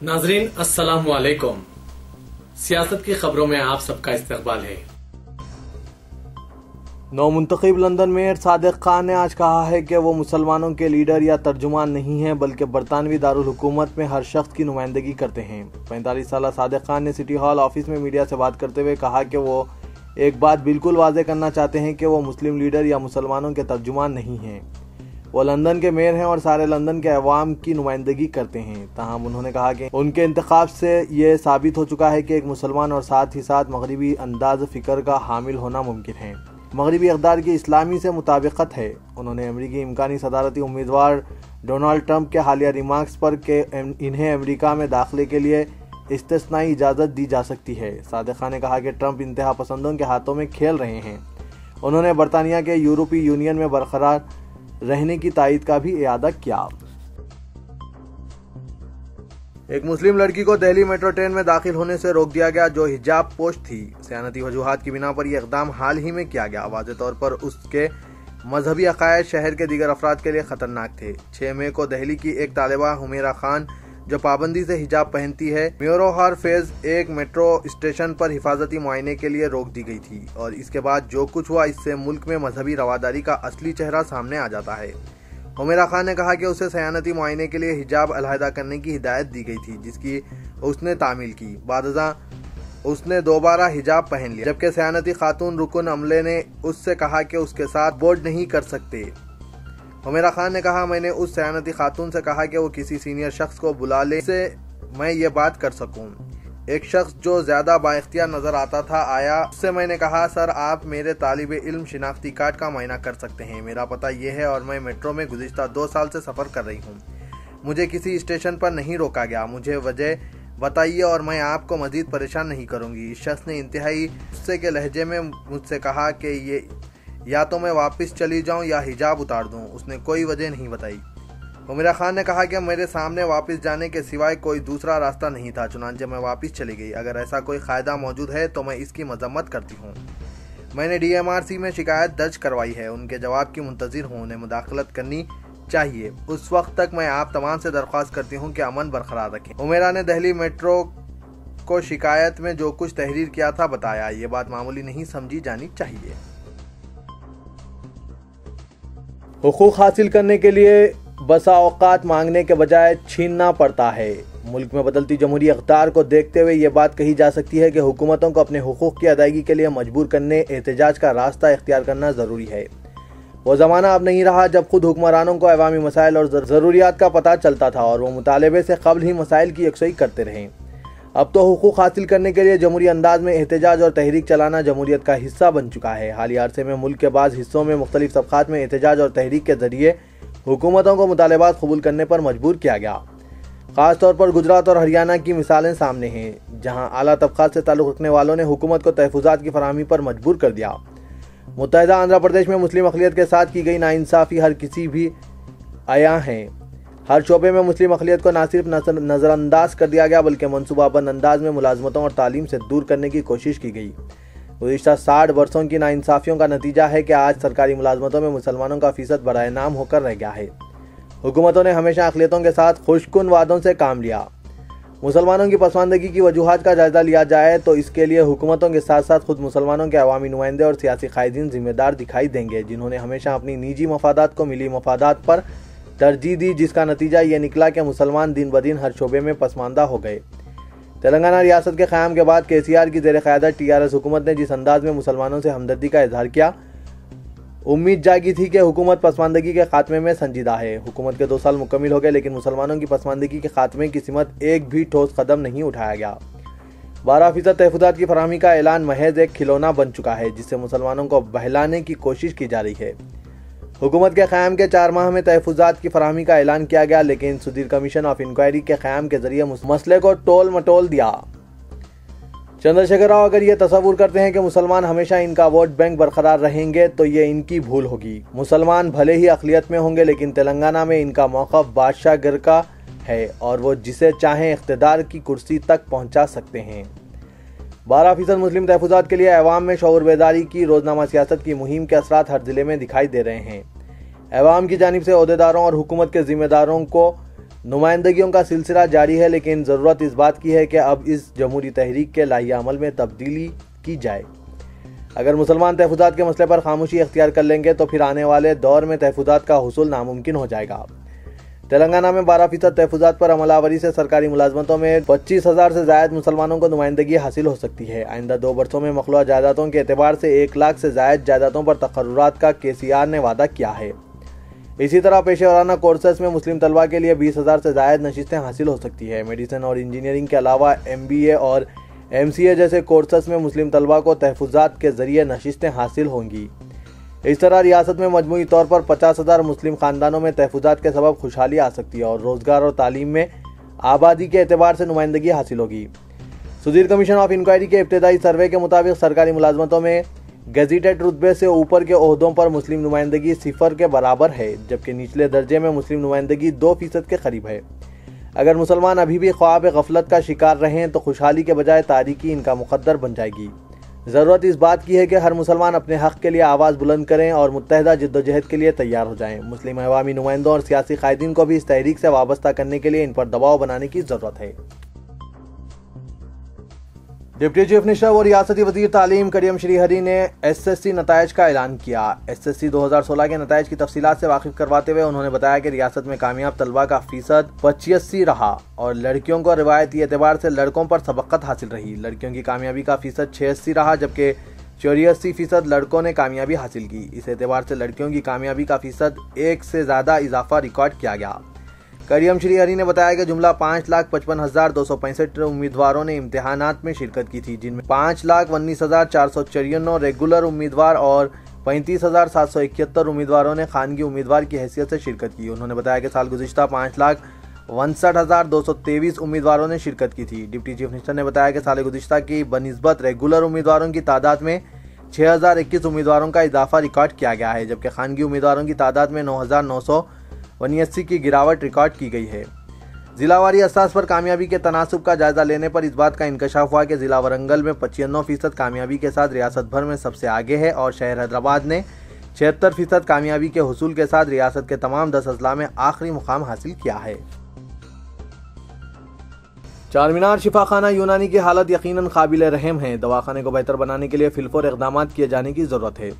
नाजरीन अस्सलाम वालेकुम। सियासत की खबरों में आप सबका इस्तकबाल है। नौमुंतखब लंदन मेयर सादिक खान ने आज कहा है कि वो मुसलमानों के लीडर या तर्जुमान नहीं हैं, बल्कि बरतानवी दारुल हुकूमत में हर शख्स की नुमाइंदगी करते हैं। 45 साला सादिक खान ने सिटी हॉल ऑफिस में मीडिया से बात करते हुए कहा कि वो एक बात बिल्कुल वाज़ेह करना चाहते हैं कि वो मुस्लिम लीडर या मुसलमानों के तर्जुमान नहीं हैं। वो लंदन के मेयर हैं और सारे लंदन के अवाम की नुमाइंदगी करते हैं। ताहम उन्होंने कहा कि उनके इंतखाब से ये साबित हो चुका है कि एक मुसलमान और साथ ही साथ मगरबी अंदाज फ़िक्र का हामिल होना मुमकिन है। मगरबी इक़दार की इस्लामी से मुताबिकत है। उन्होंने अमरीकी इम्कानी सदारती उम्मीदवार डोनाल्ड ट्रंप के हालिया रिमार्क्स पर कि इन्हें अमरीका में दाखिले के लिए इस्तिस्नाई इजाज़त दी जा सकती है। सादिक खान ने कहा कि ट्रंप इंतहा पसंदों के हाथों में खेल रहे हैं। उन्होंने बरतानिया के यूरोपीय यूनियन में बरकरार रहने की तायद का भी इयादा किया। एक मुस्लिम लड़की को दिल्ली मेट्रो ट्रेन में दाखिल होने से रोक दिया गया जो हिजाब पोश थी। सयानती वजूहात की बिना पर यह इक़दाम हाल ही में किया गया। वाज़ेह तौर पर उसके मजहबी अकायद शहर के दीगर अफराद के लिए खतरनाक थे। 6 मई को दिल्ली की एक तालिबा हुमैरा खान जो पाबंदी से हिजाब पहनती है, म्योरोहार फेज 1 मेट्रो स्टेशन पर हिफाजती मुआयने के लिए रोक दी गई थी और इसके बाद जो कुछ हुआ इससे मुल्क में मजहबी रवादारी का असली चेहरा सामने आ जाता है। हुमैरा खान ने कहा कि उसे सयानती मुआयने के लिए हिजाब अलहदा करने की हिदायत दी गई थी, जिसकी उसने तामील की। बादजा उसने दोबारा हिजाब पहन लिया, जबकि सयानती खातून रुकन अमले ने उससे कहा कि उसके साथ बोर्ड नहीं कर सकते। हुमैरा खान ने कहा, मैंने उस सयानती खातून से कहा कि वो किसी सीनियर शख्स को बुला ले से मैं ये बात कर सकूं। एक शख्स जो ज्यादा बाइख्तियार नजर आता था आया। उससे मैंने कहा, सर आप मेरे तालिबे इल्म शिनाख्ती कार्ड का मुआयना कर सकते हैं। मेरा पता ये है और मैं मेट्रो में गुज़िश्ता 2 साल से सफ़र कर रही हूँ। मुझे किसी स्टेशन पर नहीं रोका गया। मुझे वजह बताइए और मैं आपको मजीद परेशान नहीं करूँगी। इस शख्स ने इंतहाई गुस्से के लहजे में मुझसे कहा कि ये या तो मैं वापस चली जाऊं या हिजाब उतार दूं। उसने कोई वजह नहीं बताई। हुमैरा खान ने कहा कि मेरे सामने वापस जाने के सिवाय कोई दूसरा रास्ता नहीं था, चुनांचे मैं वापस चली गई। अगर ऐसा कोई कायदा मौजूद है तो मैं इसकी मजम्मत करती हूँ। मैंने DMRC में शिकायत दर्ज करवाई है। उनके जवाब की मुंतजिर हूँ। उन्हें मुदाखलत करनी चाहिए। उस वक्त तक मैं आप तमाम से दरख्वास्त करती हूँ कि अमन बरकरार रखें। हुमैरा ने दिल्ली मेट्रो को शिकायत में जो कुछ तहरीर किया था बताया। ये बात मामूली नहीं समझी जानी चाहिए। हुकूक हासिल करने के लिए बसा औकात मांगने के बजाय छीनना पड़ता है। मुल्क में बदलती जमहूरी इक़्तिदार को देखते हुए ये बात कही जा सकती है कि हुकूमतों को अपने हुकूक की अदायगी के लिए मजबूर करने एहतजाज का रास्ता इख्तियार करना ज़रूरी है। वो ज़माना अब नहीं रहा जब खुद हुक्मरानों को अवामी मसाइल और ज़रूरियात का पता चलता था और वो मुतालबे से कबल ही मसाइल की यकसई करते रहे। अब तो हुकूक हासिल करने के लिए जमहूरी अंदाज में एहतजाज और तहरीक चलाना जमहूरियत का हिस्सा बन चुका है। हालिया अरसे में मुल्क के बाज़ हिस्सों में मुख्तलिफ तबक़ात में एहतजाज और तहरीक के ज़रिए हुकूमतों को मुतालबात कबूल करने पर मजबूर किया गया। ख़ास तौर पर गुजरात और हरियाणा की मिसालें सामने हैं, जहाँ आला तबक़ात से ताल्लुक़ रखने वालों ने हुकूमत को तहफ़्फ़ुज़ात की फराहमी पर मजबूर कर दिया। मुत्तहिदा आंध्र प्रदेश में मुस्लिम अक़लियत के साथ की गई नाइंसाफ़ी हर किसी भी आया है। हर शोबे में मुस्लिम अक़लियत को न सिर्फ नज़रअंदाज कर दिया गया बल्कि मनसूबाबंद अंदाज में मुलाजमतों और तालीम से दूर करने की कोशिश की गई। गुज़िश्ता 60 वर्षों की नाइंसाफ़ियों का नतीजा है कि आज सरकारी मुलाजमतों में मुसलमानों का फ़ीसद बराए नाम होकर रह गया है। हुकूमतों ने हमेशा अक़लियतों के साथ खुशकुन वादों से काम लिया। मुसलमानों की पसमानदगी की वजूहात का जायज़ा लिया जाए तो इसके लिए हुकूमतों के साथ साथ खुद मुसलमानों के अवामी नुमाइंदे और सियासी कायदीन जिम्मेदार दिखाई देंगे, जिन्होंने हमेशा अपनी निजी मफादात को मिली मफादात पर तरजीह दी, जिसका नतीजा ये निकला कि मुसलमान दिन ब दिन हर शोबे में पसमानदा हो गए। तेलंगाना रियासत के क़याम के बाद KCR की ज़ेर क़यादत TRS हुकूमत ने जिस अंदाज में मुसलमानों से हमदर्दी का इजहार किया, उम्मीद जागी थी कि हुकूमत पसमानदगी के खात्मे में संजीदा है। हुकूमत के 2 साल मुकम्मिल हो गए लेकिन मुसलमानों की पसमानदगी के खात्मे की सिमत एक भी ठोस कदम नहीं उठाया गया। 12% तहफ़्फ़ुज़ात की फराहमी का ऐलान महज एक खिलौना बन चुका है, जिससे मुसलमानों को बहलाने की कोशिश की जा रही है। हुकूमत के क़याम के 4 माह में तहफ़्फ़ुज़ात की फराहमी का ऐलान किया गया, लेकिन सुदीर कमीशन ऑफ इंक्वायरी के क़याम के ज़रिए मसले को टोल मटोल दिया। चंद्रशेखर राव अगर ये तसव्वुर करते हैं कि मुसलमान हमेशा इनका वोट बैंक बरकरार रहेंगे तो ये इनकी भूल होगी। मुसलमान भले ही अक़लियत में होंगे लेकिन तेलंगाना में इनका मौक़िफ़ बादशाह गिर का है और वो जिसे चाहें इक़्तिदार की कुर्सी तक पहुँचा सकते हैं। 12% मुस्लिम तहफ़्फ़ुज़ात के लिए अवाम में शऊर बेदारी की रोज़नामा सियासत की मुहिम के असरात हर ज़िले में दिखाई दे रहे हैं। अवाम की जानिब से ओहदेदारों और हुकूमत के ज़िम्मेदारों को नुमाइंदगियों का सिलसिला जारी है, लेकिन ज़रूरत इस बात की है कि अब इस जमहूरी तहरीक के लाहिया अमल में तब्दीली की जाए। अगर मुसलमान तहफ़्फ़ुज़ात के मसले पर खामोशी अख्तियार कर लेंगे तो फिर आने वाले दौर में तहफ़्फ़ुज़ात का हुसूल नामुमकिन हो जाएगा। तेलंगाना में 12% तहफ़्फ़ुज़ात पर अमलावरी से सरकारी मुलाजमतों में 25,000 से ज़ायद मुसलमानों को नुमाइंदगी हासिल हो सकती है। आइंदा 2 वर्षों में मखलूआ जायदादों के एतबार से 1 लाख से ज़ायद जायदादों पर तकर्रुरात का KCR ने वादा किया है। इसी तरह पेशेवराना कोर्सेस में मुस्लिम तलबा के लिए 20,000 से ज़ायद नशिस्तें हासिल हो सकती है। मेडिसिन और इंजीनियरिंग के अलावा MBA और MCA जैसे कोर्सेस में मुस्लिम तलबा को तहफ़्फ़ुज़ात के ज़रिए नशिस्तें हासिल होंगी। इस तरह रियासत में मजमूई तौर पर 50,000 मुस्लिम ख़ानदानों में तहफ़्फ़ुज़ात के सबब खुशहाली आ सकती है और रोज़गार और तालीम में आबादी के एतबार से नुमाइंदगी हासिल होगी। सुदीर कमीशन ऑफ इंक्वायरी के इब्तदाई सर्वे के मुताबिक सरकारी मुलाजमतों में गेज़ेटेड रुतबे से ऊपर के ओहदों पर मुस्लिम नुमाइंदगी 0 के बराबर है, जबकि निचले दर्जे में मुस्लिम नुमाइंदगी 2% के करीब है। अगर मुसलमान अभी भी ख्वाब गफलत का शिकार रहें तो खुशहाली के बजाय तारीकी इनका मुकद्दर बन जाएगी। ज़रूरत इस बात की है कि हर मुसलमान अपने हक़ के लिए आवाज़ बुलंद करें और मुत्तहदा जिद्दोजहद के लिए तैयार हो जाएं। मुस्लिम अवामी नुमाइंदों और सियासी कायदीन को भी इस तहरीक से वाबस्ता करने के लिए इन पर दबाव बनाने की ज़रूरत है। डिप्टी चीफ मिनिस्टर व रियासती वज़ीर तालीम करीम श्रीहरी ने SSC नताइज का ऐलान किया। SSC 2016 के नताइज की तफसीलात से वाकिफ करवाते हुए उन्होंने बताया कि रियासत में कामयाब तलबा का फ़ीसद 85 रहा और लड़कियों को रिवायती एतबार से लड़कों पर सबक़त हासिल रही। लड़कियों की कामयाबी का फ़ीसद 86 रहा, जबकि 84% लड़कों ने कामयाबी हासिल की। इस एतबार से लड़कियों की कामयाबी का फ़ीसद 1 से ज़्यादा इजाफा रिकॉर्ड किया गया। करीम श्रीहरी ने बताया कि जुमला 5,55,265 उम्मीदवारों ने इम्तिहानात में शिरकत की थी, जिनमें 5,19,494 रेगुलर उम्मीदवार और 35,771 उम्मीदवारों ने खानगी उम्मीदवार की हैसियत से शिरकत की। उन्होंने बताया कि साल गुज़िश्ता 5,59,223 उम्मीदवारों ने शिरकत की थी। डिप्टी चीफ मिनिस्टर ने बताया कि साल गुज़िश्ता की बनिस्बत रेगुलर उम्मीदवारों की तादाद में 6,021 उम्मीदवारों का इजाफा रिकॉर्ड किया गया है, जबकि खानगी उम्मीदवारों की तादाद में 9,979 की गिरावट रिकॉर्ड की गई है। जिलावारी असास पर कामयाबी के तनासुब का जायजा लेने पर इस बात का इंकशाफ हुआ कि जिला वरंगल में 95% कामयाबी के साथ रियासत भर में सबसे आगे है और शहर हैदराबाद ने 76% कामयाबी के हुसूल के साथ रियासत के तमाम 10 अजला में आखिरी मुकाम हासिल किया है। चारमीनार शिफाखाना यूनानी की हालत यकीनन काबिल रहम है। दवाखाने को बेहतर बनाने के लिए फिलफोर इक़दाम किए जाने की ज़रूरत है।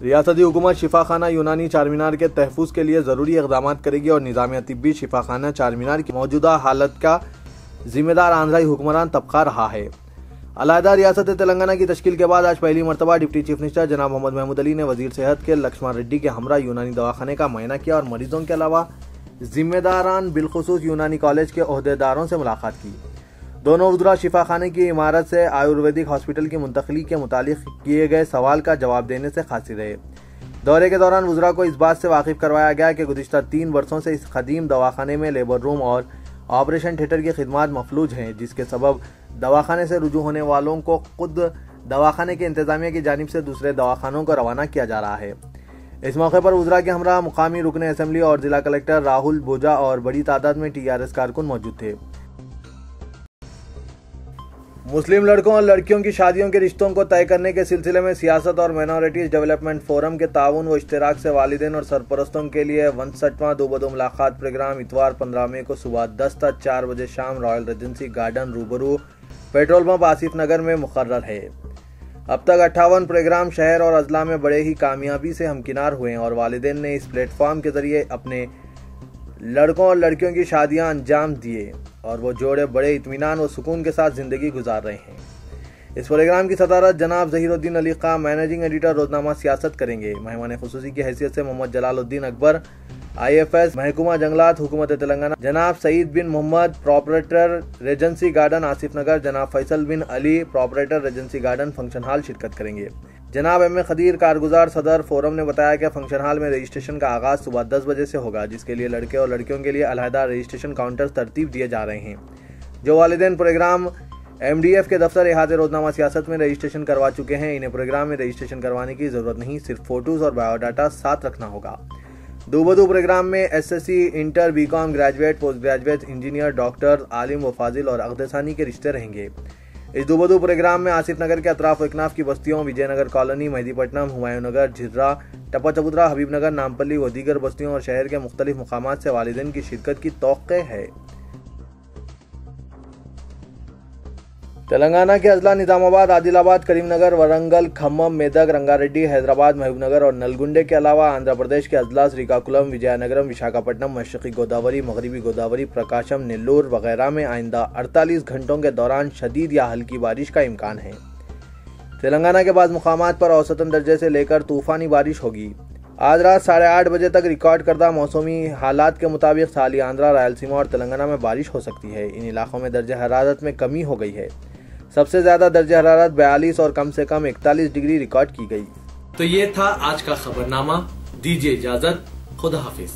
रियासती हुकूमत शिफाखाना यूनानी चारमीनार के तहफ़्फ़ुज़ के लिए ज़रूरी इक़दाम करेगी और निज़ाम तिब्बी शिफाखाना चारमीनार की मौजूदा हालत का जिम्मेदार आंध्राई हुक्मरान तबका रहा है। अलहदा रियासत तेलंगाना की तश्कील के बाद आज पहली मरतबा डिप्टी चीफ मिनिस्टर जनाब मोहम्मद महमूद अली ने वज़ीर सेहत के लक्ष्मण रेड्डी के हमरा यूनानी दवाखाने का मुआयना किया और मरीजों के अलावा जिम्मेदारान बिलखुसूस यूनानी कॉलेज के ओहदेदारों से मुलाकात की। दोनों वज़रा शिफाखाने की इमारत से आयुर्वेदिक हॉस्पिटल की मुंतकली के मुतालिक किए गए सवाल का जवाब देने से खासी रहे। दौरे के दौरान वज़रा को इस बात से वाकिफ करवाया गया कि गुज़िश्ता 3 वर्षों से इस कदीम दवाखाने में लेबर रूम और ऑपरेशन थिएटर की खिदमात मफलूज हैं, जिसके सबब दवाखाने से रुजू होने वालों को खुद दवाखाने के इंतजामिया की जानिब से दूसरे दवाखानों को रवाना किया जा रहा है। इस मौके पर वज़रा के हमरा मुकामी रुकन असम्बली और जिला कलेक्टर राहुल भोजा और बड़ी तादाद में TRS कारकुन मौजूद थे। मुस्लिम लड़कों और लड़कियों की शादियों के रिश्तों को तय करने के सिलसिले में सियासत और माइनॉरिटीज डेवलपमेंट फोरम के ताउन व इश्तराक से वालिदैन और सरपरस्तों के लिए 61वां दो मुलाकात प्रोग्राम इतवार 15 मई को सुबह 10 से 4 बजे शाम रॉयल रेजेंसी गार्डन रूबरू पेट्रोल पंप आसिफ नगर में मुकर्रर है। अब तक 58 प्रोग्राम शहर और अजला में बड़े ही कामयाबी से हमकिनार हुए और वालिदैन ने इस प्लेटफॉर्म के जरिए अपने लड़कों और लड़कियों की शादियां अंजाम दिए और वो जोड़े बड़े इत्मीनान व सुकून के साथ ज़िंदगी गुजार रहे हैं। इस प्रोग्राम की सदारत जनाब ज़हीरुद्दीन अली खां मैनेजिंग एडिटर रोजनामा सियासत करेंगे। मेहमान खुसूसी की हैसियत से मोहम्मद जलालुद्दीन अकबर IFS महकमा जंगलात हुकूमत तेलंगाना, जनाब Saeed bin Mohammed proprietor Regency Garden Asif Nagar, जनाब Faisal bin Ali proprietor Regency Garden function hall शिरकत करेंगे। जनाब M.A. खदीर कारगुजार सदर फोरम ने बताया कि फंक्शन हॉल में रजिस्ट्रेशन का आगाज़ सुबह 10 बजे से होगा, जिसके लिए लड़के और लड़कियों के लिए अलहदा रजिस्ट्रेशन काउंटर तरतीब दिए जा रहे हैं। जो वालिदैन प्रोग्राम MDF के दफ्तर इहाते रोजनामा सियासत में रजिस्ट्रेशन करवा चुके हैं, इन्हें प्रोग्राम में रजिस्ट्रेशन करवाने की ज़रूरत नहीं, सिर्फ फ़ोटोज़ और बायोडाटा साथ रखना होगा। दूबदू प्रोग्राम में SSC, inter, BCom, graduate, post graduate, engineer, doctor, आलिम व फाजिल और अक़दसानी के रिश्ते रहेंगे। इस दूबदू प्रोग्राम में आसिफ नगर के अतराफ इकनाफ की बस्तियों विजयनगर कॉलोनी, मेहदीपट्टनम, हुमायूं नगर, झिर्रा, टप्पा चबूतरा, हबीबनगर, नामपल्ली व दीगर बस्तियों और शहर के मुख्तलिफ मुकामात से वालिदैन की शिरकत की तौक़्क़े है। तेलंगाना के अजला निजामाबाद, आदिलाबाद, करीमनगर, वरंगल, खम्मम, मेदक, रंगारेड्डी, हैदराबाद, महबूबनगर और नलगुंडे के अलावा आंध्र प्रदेश के अजला श्रीकाकुलम, विजयनगरम, विशाखापट्टनम, मशरक़ी गोदावरी, मगरबी गोदावरी, प्रकाशम, नेल्लोर वगैरह में आइंदा 48 घंटों के दौरान शदीद या हल्की बारिश का इम्कान है। तेलंगाना के बाद मुकामात पर औसतन दर्जे से लेकर तूफानी बारिश होगी। आज रात 8:30 बजे तक रिकॉर्ड करदा मौसमी हालात के मुताबिक साली आंध्रा, रायलसीमा और तेलंगाना में बारिश हो सकती है। इन इलाकों में दर्जे हरारत में कमी हो गई है। सबसे ज्यादा दर्जे हरारत 42 और कम से कम 41 डिग्री रिकॉर्ड की गई। तो ये था आज का खबरनामा। दीजिए इजाजत, खुदा हाफिज।